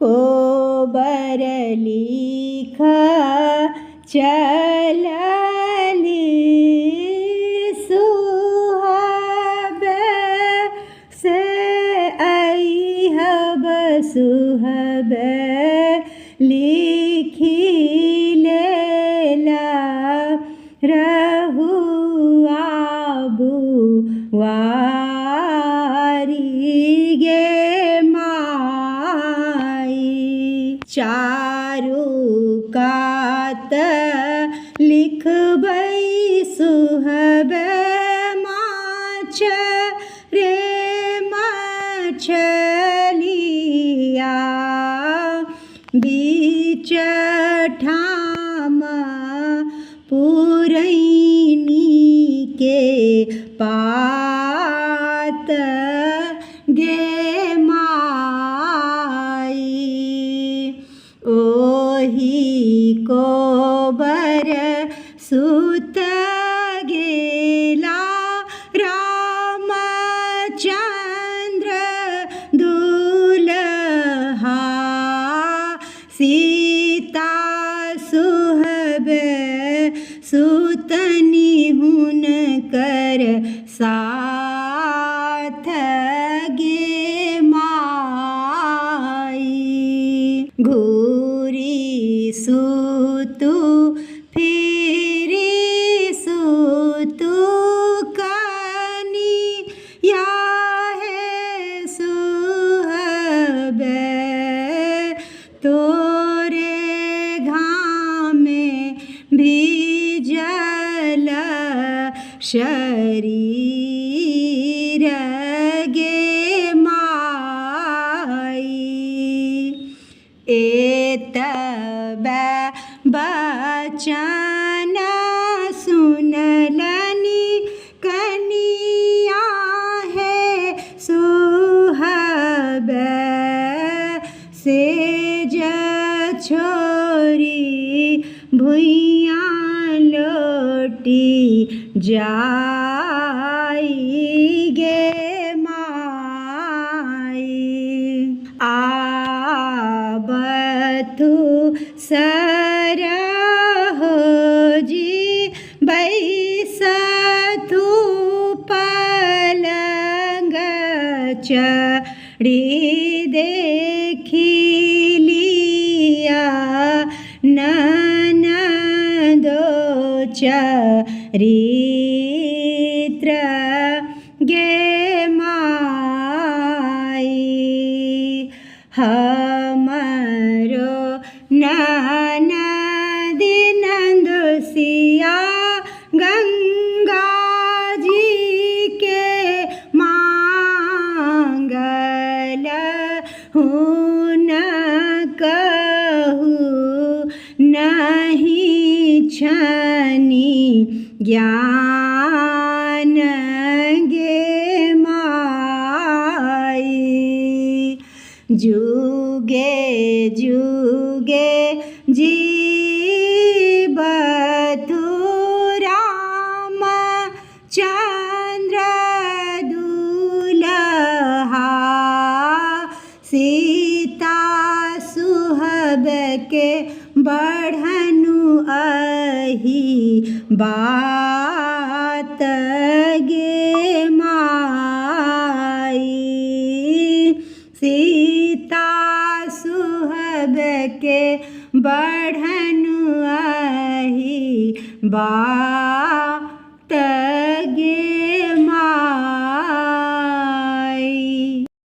कोबर लिखा चलली सुहब से अइहब सुहब लिखी लेला रहुआ बुआरी गे माई। चारू कात लिखबै सुहब माछ रे मछलिया बीच ठाम पुरैनी के पात गे माई। ओही कोबर सुत गेला रामचंद्र दुल्हा सीता सुहब सुतनी हुनकर साथ गे माई। घूरी सुतु फिरी सुतु कनिया हे सुहब तोरे घामे भीजल शरीर गे माई। एतबे बचन सुनलनि कनिया हे सुहब सेज छोरी भुइयाँ लोटी जाई गे माई। आबथु सरहोजी बैसथु पलंग चढ़ी देखी लिया ननदो चरित्र गे माई। हमरो ननदी नंदुसिया गंगा जी के मांगल हुन कहू नहीं छनी ज्ञान गे माई। जुगे जुगे जीवतु रामचंद्र दुल्हा सीता सुहब के बढ़नु अही बात गे माई। सीता सुहब के बढ़नु अही बात गे